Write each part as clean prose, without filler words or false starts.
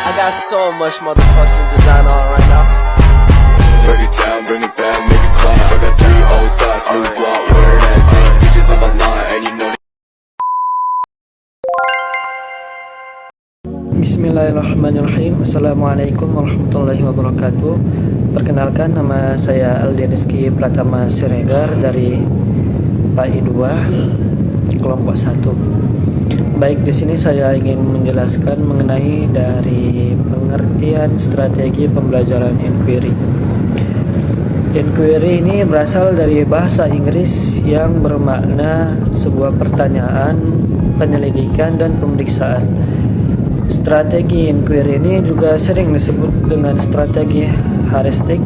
I got so much motherfucking design on right now. Break it down, bring it back, make it clap. I got 3 old thoughts, new block, wear that thing. Bitches on my line, and you know. Bismillahirrahmanirrahim. Assalamualaikum warahmatullahi wabarakatuh. Perkenalkan, nama saya Aldi Rizky Pratama Siregar dari PAI 2 kelompok 1. Baik, di sini saya ingin menjelaskan mengenai dari pengertian strategi pembelajaran inquiry. Inquiry ini berasal dari bahasa Inggris yang bermakna sebuah pertanyaan, penyelidikan, dan pemeriksaan. Strategi inquiry ini juga sering disebut dengan strategi heuristik.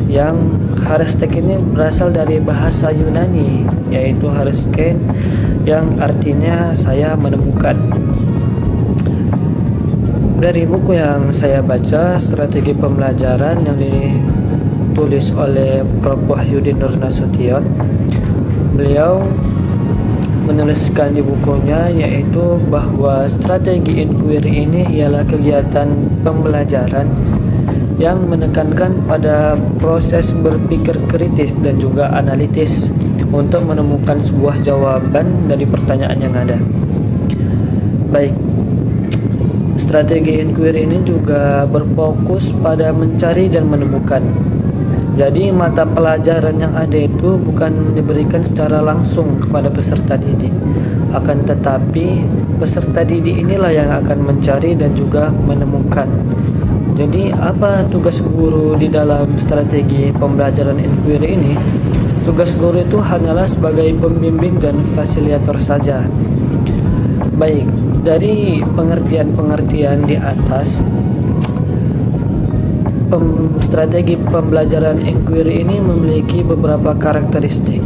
Yang heuristik ini berasal dari bahasa Yunani, yaitu heuriskeion, yang artinya saya menemukan. Dari buku yang saya baca, strategi pembelajaran yang ditulis oleh Prof. Wahyudin Nurnasution, beliau menuliskan di bukunya yaitu bahwa strategi inquiry ini ialah kegiatan pembelajaran yang menekankan pada proses berpikir kritis dan juga analitis untuk menemukan sebuah jawaban dari pertanyaan yang ada. Baik, strategi inquiry ini juga berfokus pada mencari dan menemukan. Jadi mata pelajaran yang ada itu bukan diberikan secara langsung kepada peserta didik, akan tetapi peserta didik inilah yang akan mencari dan juga menemukan. Jadi apa tugas guru di dalam strategi pembelajaran inquiry ini? Tugas guru itu hanyalah sebagai pembimbing dan fasilitator saja. Baik, dari pengertian-pengertian di atas, strategi pembelajaran inquiry ini memiliki beberapa karakteristik,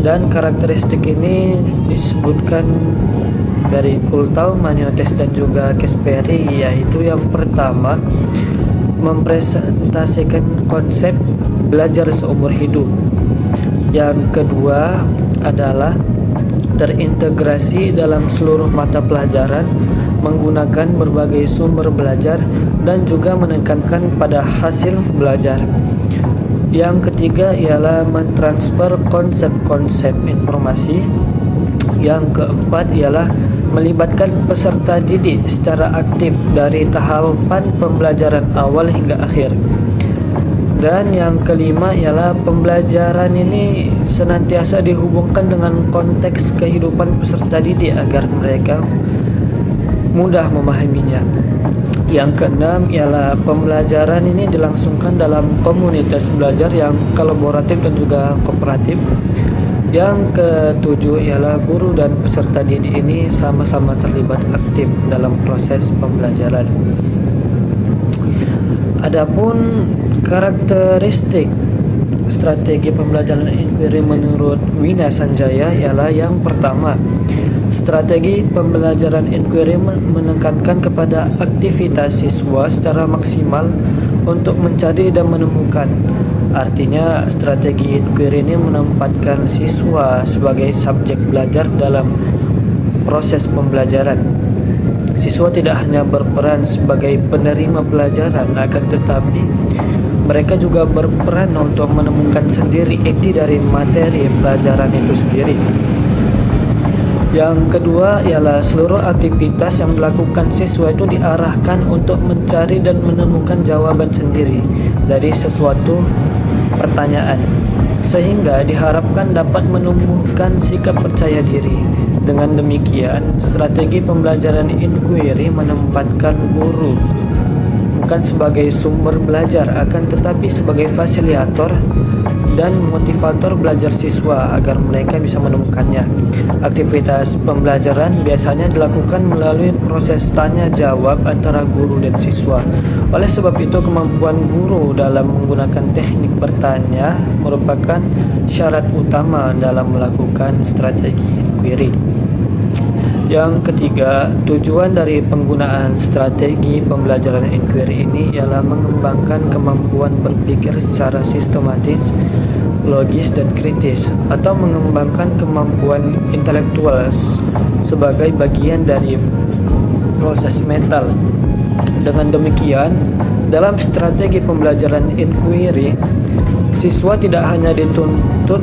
dan karakteristik ini disebutkan dari Kultau, Maniotes, dan juga Caspary, yaitu yang pertama, mempresentasikan konsep belajar seumur hidup. Yang kedua adalah terintegrasi dalam seluruh mata pelajaran menggunakan berbagai sumber belajar dan juga menekankan pada hasil belajar. Yang ketiga ialah mentransfer konsep-konsep informasi. Yang keempat ialah melibatkan peserta didik secara aktif dari tahapan pembelajaran awal hingga akhir. Dan yang kelima ialah pembelajaran ini senantiasa dihubungkan dengan konteks kehidupan peserta didik agar mereka mudah memahaminya. Yang keenam ialah pembelajaran ini dilangsungkan dalam komunitas belajar yang kolaboratif dan juga kooperatif. Yang ketujuh ialah guru dan peserta didik ini sama-sama terlibat aktif dalam proses pembelajaran. Adapun karakteristik strategi pembelajaran inquiry menurut Wina Sanjaya ialah yang pertama, strategi pembelajaran inquiry menekankan kepada aktivitas siswa secara maksimal untuk mencari dan menemukan. Artinya, strategi inquiry ini menempatkan siswa sebagai subjek belajar dalam proses pembelajaran. Siswa tidak hanya berperan sebagai penerima pelajaran, akan tetapi mereka juga berperan untuk menemukan sendiri inti dari materi pelajaran itu sendiri. Yang kedua ialah seluruh aktivitas yang dilakukan siswa itu diarahkan untuk mencari dan menemukan jawaban sendiri dari sesuatu pertanyaan, sehingga diharapkan dapat menumbuhkan sikap percaya diri. Dengan demikian, strategi pembelajaran inquiry menempatkan guru bukan sebagai sumber belajar, akan tetapi sebagai fasilitator dan motivator belajar siswa agar mereka bisa menemukannya. Aktivitas pembelajaran biasanya dilakukan melalui proses tanya jawab antara guru dan siswa. Oleh sebab itu, kemampuan guru dalam menggunakan teknik bertanya merupakan syarat utama dalam melakukan strategi inquiry. Yang ketiga, tujuan dari penggunaan strategi pembelajaran inquiry ini ialah mengembangkan kemampuan berpikir secara sistematis, logis, dan kritis, atau mengembangkan kemampuan intelektual sebagai bagian dari proses mental. Dengan demikian, dalam strategi pembelajaran inquiry, siswa tidak hanya dituntut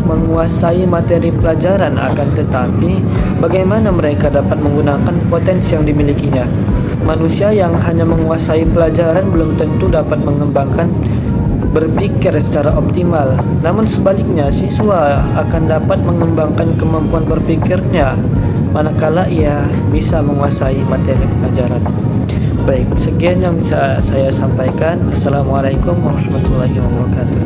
menguasai materi pelajaran, akan tetapi bagaimana mereka dapat menggunakan potensi yang dimilikinya. Manusia yang hanya menguasai pelajaran belum tentu dapat mengembangkan berpikir secara optimal. Namun sebaliknya, siswa akan dapat mengembangkan kemampuan berpikirnya manakala ia bisa menguasai materi pelajaran. Baik, sekian yang bisa saya sampaikan. Assalamualaikum warahmatullahi wabarakatuh.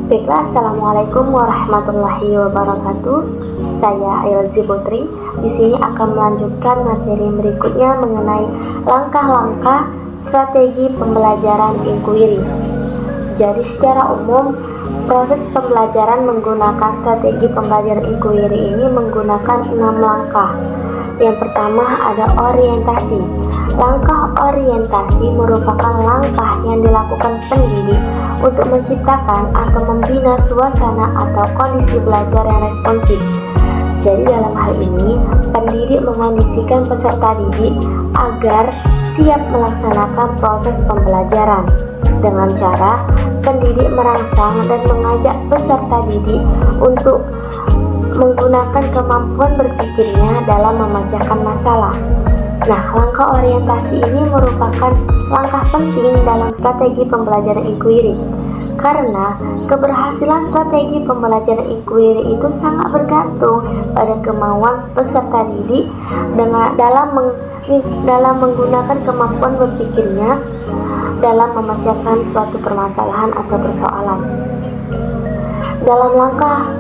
Baiklah, Assalamualaikum warahmatullahi wabarakatuh. Saya Ailzi Putri. Di sini akan melanjutkan materi berikutnya mengenai langkah-langkah strategi pembelajaran inquiry. Jadi secara umum, proses pembelajaran menggunakan strategi pembelajaran inquiry ini menggunakan 6 langkah. Yang pertama ada orientasi. Langkah orientasi merupakan langkah yang dilakukan pendidik untuk menciptakan atau membina suasana atau kondisi belajar yang responsif. Jadi dalam hal ini, pendidik mengondisikan peserta didik agar siap melaksanakan proses pembelajaran dengan cara pendidik merangsang dan mengajak peserta didik untuk menggunakan kemampuan berpikirnya dalam memecahkan masalah. Nah, langkah orientasi ini merupakan langkah penting dalam strategi pembelajaran inquiry, karena keberhasilan strategi pembelajaran inquiry itu sangat bergantung pada kemauan peserta didik dalam menggunakan kemampuan berpikirnya dalam memecahkan suatu permasalahan atau persoalan. Dalam langkah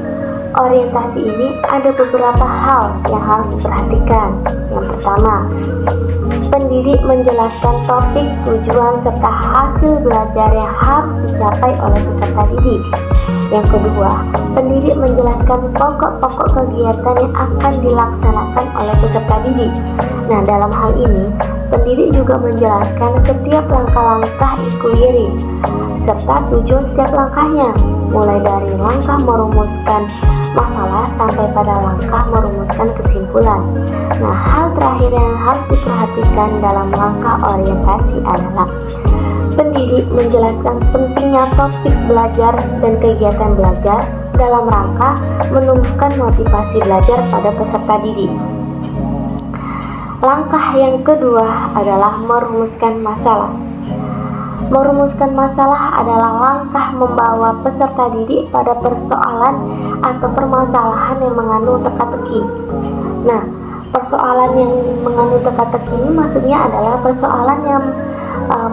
orientasi ini ada beberapa hal yang harus diperhatikan. Yang pertama, pendidik menjelaskan topik, tujuan, serta hasil belajar yang harus dicapai oleh peserta didik. Yang kedua, pendidik menjelaskan pokok-pokok kegiatan yang akan dilaksanakan oleh peserta didik. Nah, dalam hal ini, pendidik juga menjelaskan setiap langkah-langkah inquiry serta tujuan setiap langkahnya, mulai dari langkah merumuskan masalah sampai pada langkah merumuskan kesimpulan. Nah, hal terakhir yang harus diperhatikan dalam langkah orientasi adalah pendidik menjelaskan pentingnya topik belajar dan kegiatan belajar dalam rangka menumbuhkan motivasi belajar pada peserta didik. Langkah yang kedua adalah merumuskan masalah. Merumuskan masalah adalah langkah membawa peserta didik pada persoalan atau permasalahan yang mengandung teka-teki. Nah, persoalan yang mengandung teka-teki ini maksudnya adalah persoalan yang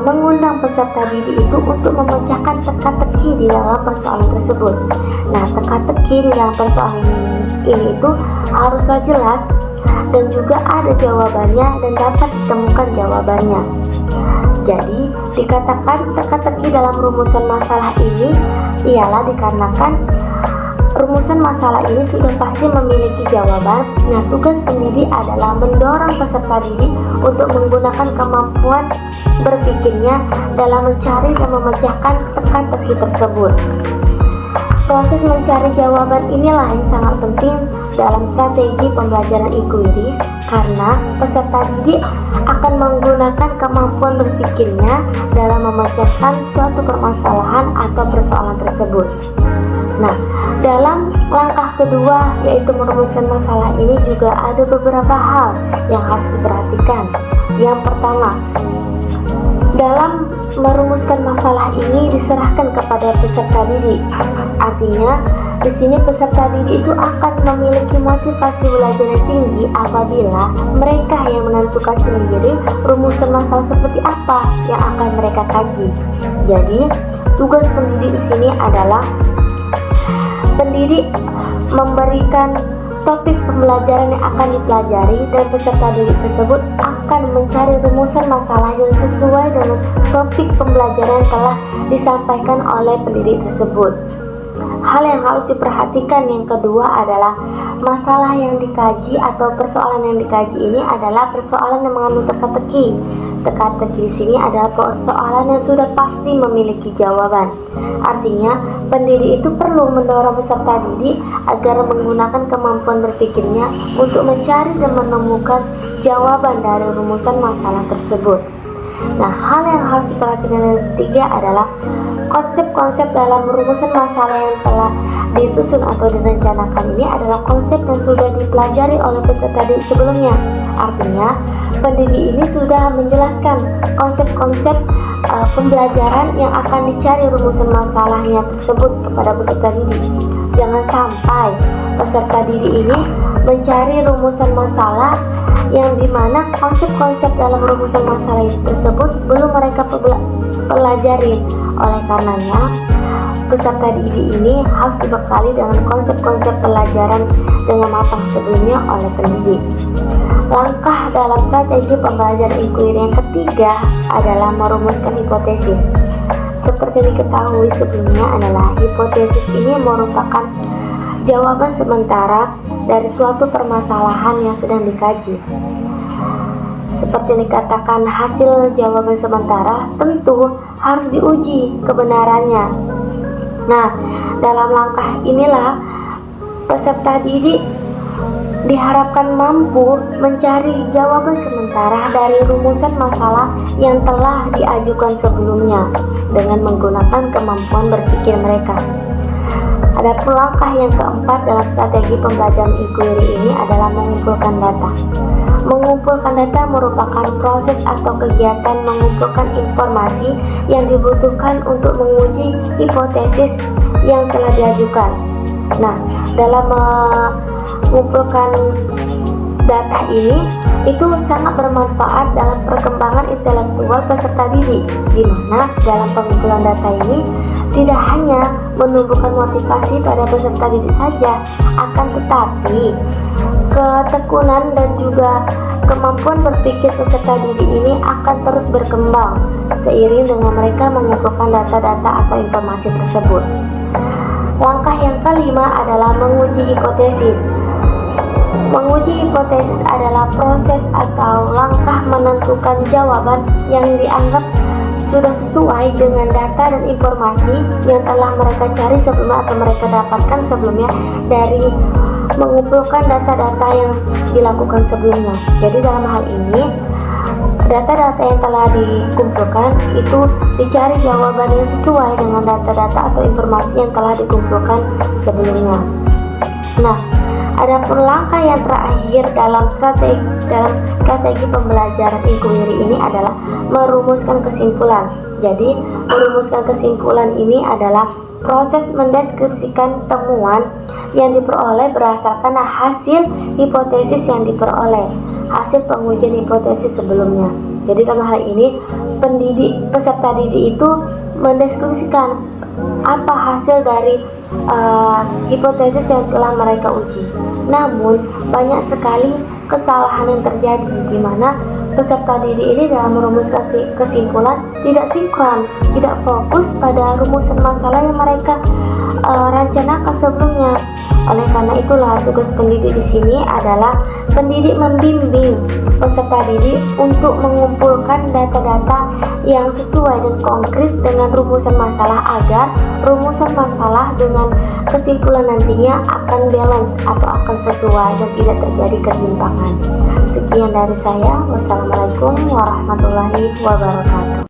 mengundang peserta didik itu untuk memecahkan teka-teki di dalam persoalan tersebut. Nah, teka-teki di dalam persoalan ini itu haruslah jelas dan juga ada jawabannya dan dapat ditemukan jawabannya. Jadi, dikatakan teka-teki dalam rumusan masalah ini ialah dikarenakan rumusan masalah ini sudah pasti memiliki jawaban. Nah, tugas pendidik adalah mendorong peserta didik untuk menggunakan kemampuan berpikirnya dalam mencari dan memecahkan teka-teki tersebut. Proses mencari jawaban inilah yang sangat penting dalam strategi pembelajaran inquiry, karena peserta didik akan menggunakan kemampuan berpikirnya dalam memecahkan suatu permasalahan atau persoalan tersebut. Nah, dalam langkah kedua yaitu merumuskan masalah ini juga ada beberapa hal yang harus diperhatikan. Yang pertama, dalam merumuskan masalah ini diserahkan kepada peserta didik. Artinya, di sini peserta didik itu akan memiliki motivasi belajar yang tinggi apabila mereka yang menentukan sendiri rumusan masalah seperti apa yang akan mereka kaji. Jadi, tugas pendidik di sini adalah pendidik memberikan topik pembelajaran yang akan dipelajari dan peserta didik tersebut akan mencari rumusan masalah yang sesuai dengan topik pembelajaran yang telah disampaikan oleh pendidik tersebut. hal yang harus diperhatikan yang kedua adalah masalah yang dikaji atau persoalan yang dikaji ini adalah persoalan yang mengandung teka-teki. Teka-teki di sini adalah persoalan yang sudah pasti memiliki jawaban. Artinya, pendidik itu perlu mendorong peserta didik agar menggunakan kemampuan berpikirnya untuk mencari dan menemukan jawaban dari rumusan masalah tersebut. Nah, hal yang harus diperhatikan yang ketiga adalah konsep-konsep dalam rumusan masalah yang telah disusun atau direncanakan ini adalah konsep yang sudah dipelajari oleh peserta didik sebelumnya. Artinya, pendidik ini sudah menjelaskan konsep-konsep pembelajaran yang akan dicari rumusan masalahnya tersebut kepada peserta didik. Jangan sampai peserta didik ini mencari rumusan masalah yang dimana konsep-konsep dalam rumusan masalah tersebut belum mereka pelajari. Oleh karenanya, peserta didik ini harus dibekali dengan konsep-konsep pelajaran dengan matang sebelumnya oleh pendidik. Langkah dalam strategi pembelajaran inquiry yang ketiga adalah merumuskan hipotesis. Seperti diketahui sebelumnya adalah hipotesis ini merupakan jawaban sementara dari suatu permasalahan yang sedang dikaji. Seperti dikatakan, hasil jawaban sementara tentu harus diuji kebenarannya. Nah, dalam langkah inilah peserta didik diharapkan mampu mencari jawaban sementara dari rumusan masalah yang telah diajukan sebelumnya dengan menggunakan kemampuan berpikir mereka. Adapun langkah yang keempat dalam strategi pembelajaran inquiry ini adalah mengumpulkan data. Mengumpulkan data merupakan proses atau kegiatan mengumpulkan informasi yang dibutuhkan untuk menguji hipotesis yang telah diajukan. Nah, dalam mengumpulkan data ini itu sangat bermanfaat dalam perkembangan intelektual peserta didik, di mana dalam pengumpulan data ini tidak hanya menumbuhkan motivasi pada peserta didik saja, akan tetapi ketekunan dan juga kemampuan berpikir peserta didik ini akan terus berkembang seiring dengan mereka mengumpulkan data-data atau informasi tersebut. Langkah yang kelima adalah menguji hipotesis. Menguji hipotesis adalah proses atau langkah menentukan jawaban yang dianggap sudah sesuai dengan data dan informasi yang telah mereka cari sebelumnya atau mereka dapatkan sebelumnya dari mengumpulkan data-data yang dilakukan sebelumnya. Jadi dalam hal ini, data-data yang telah dikumpulkan itu dicari jawaban yang sesuai dengan data-data atau informasi yang telah dikumpulkan sebelumnya. Nah, adapun langkah yang terakhir dalam strategi pembelajaran inquiry ini adalah merumuskan kesimpulan. Jadi, merumuskan kesimpulan ini adalah proses mendeskripsikan temuan yang diperoleh berdasarkan hasil hipotesis yang diperoleh, hasil pengujian hipotesis sebelumnya. Jadi dalam hal ini, peserta didik itu mendeskripsikan apa hasil dari hipotesis yang telah mereka uji. Namun banyak sekali kesalahan yang terjadi di mana peserta didik ini dalam merumuskan kesimpulan tidak sinkron, tidak fokus pada rumusan masalah yang mereka rencanakan sebelumnya. Oleh karena itulah tugas pendidik di sini adalah pendidik membimbing peserta didik untuk mengumpulkan data-data yang sesuai dan konkret dengan rumusan masalah agar rumusan masalah dengan kesimpulan nantinya akan balance atau akan sesuai dan tidak terjadi ketimpangan. Sekian dari saya. Wassalamualaikum warahmatullahi wabarakatuh.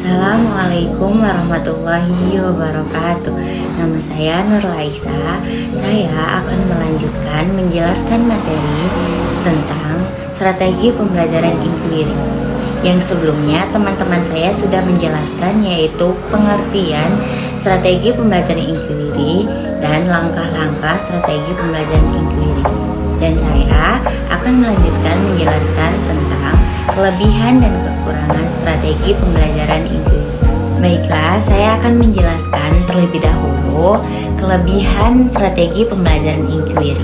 Assalamualaikum warahmatullahi wabarakatuh. Nama saya Nur Laisa. Saya akan melanjutkan menjelaskan materi tentang strategi pembelajaran inquiry. Yang sebelumnya teman-teman saya sudah menjelaskan, yaitu pengertian strategi pembelajaran inquiry dan langkah-langkah strategi pembelajaran inquiry. Dan saya akan melanjutkan menjelaskan tentang kelebihan dan kekurangan strategi pembelajaran inquiry. Baiklah, saya akan menjelaskan terlebih dahulu kelebihan strategi pembelajaran inquiry.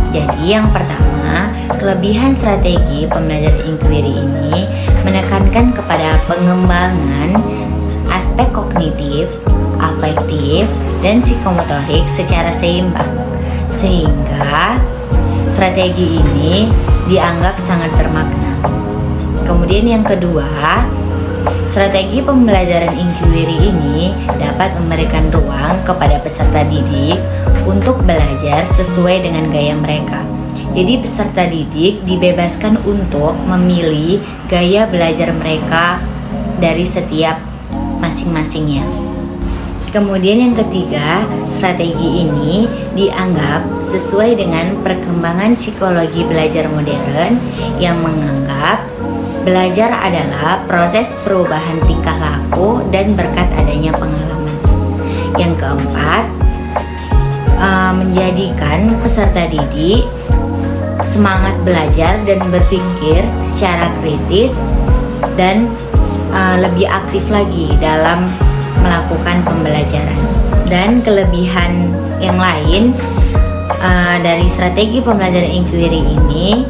Jadi yang pertama, kelebihan strategi pembelajaran inquiry ini menekankan kepada pengembangan aspek kognitif, afektif, dan psikomotorik secara seimbang, sehingga strategi ini dianggap sangat bermakna. Kemudian yang kedua, strategi pembelajaran inquiry ini dapat memberikan ruang kepada peserta didik untuk belajar sesuai dengan gaya mereka. Jadi peserta didik dibebaskan untuk memilih gaya belajar mereka dari setiap masing-masingnya. Kemudian yang ketiga, strategi ini dianggap sesuai dengan perkembangan psikologi belajar modern yang menganggap belajar adalah proses perubahan tingkah laku dan berkat adanya pengalaman. Yang keempat, menjadikan peserta didik semangat belajar dan berpikir secara kritis dan lebih aktif lagi dalam melakukan pembelajaran. Dan kelebihan yang lain dari strategi pembelajaran inquiry ini,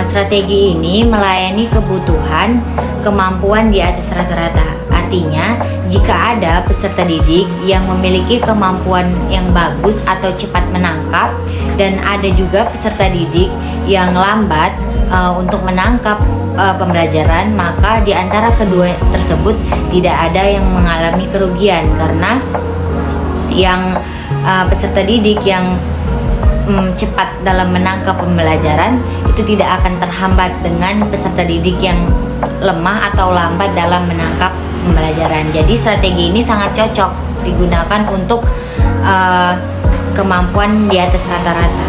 strategi ini melayani kebutuhan kemampuan di atas rata-rata. Artinya, jika ada peserta didik yang memiliki kemampuan yang bagus atau cepat menangkap, dan ada juga peserta didik yang lambat untuk menangkap pembelajaran, maka di antara kedua tersebut tidak ada yang mengalami kerugian, karena yang peserta didik yang cepat dalam menangkap pembelajaran itu tidak akan terhambat dengan peserta didik yang lemah atau lambat dalam menangkap pembelajaran. Jadi strategi ini sangat cocok digunakan untuk kemampuan di atas rata-rata.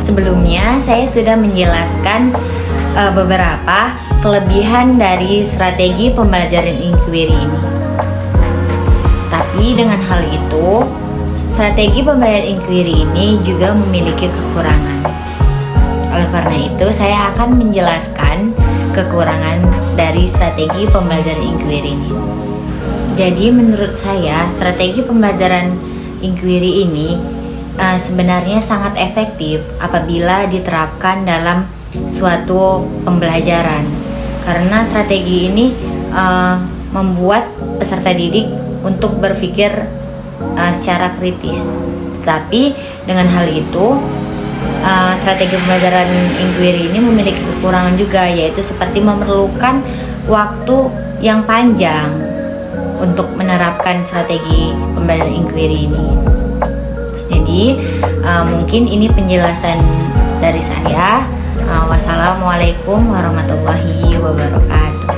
Sebelumnya saya sudah menjelaskan beberapa kelebihan dari strategi pembelajaran inquiry ini. Tapi dengan hal itu, strategi pembelajaran inquiry ini juga memiliki kekurangan. Oleh karena itu, saya akan menjelaskan kekurangan dari strategi pembelajaran inquiry ini. Jadi menurut saya, strategi pembelajaran inquiry ini sebenarnya sangat efektif apabila diterapkan dalam suatu pembelajaran, karena strategi ini membuat peserta didik untuk berpikir secara kritis. Tetapi dengan hal itu, strategi pembelajaran inquiry ini memiliki kekurangan juga, yaitu seperti memerlukan waktu yang panjang untuk menerapkan strategi pembelajaran inquiry ini. Jadi mungkin ini penjelasan dari saya. Wassalamualaikum warahmatullahi wabarakatuh.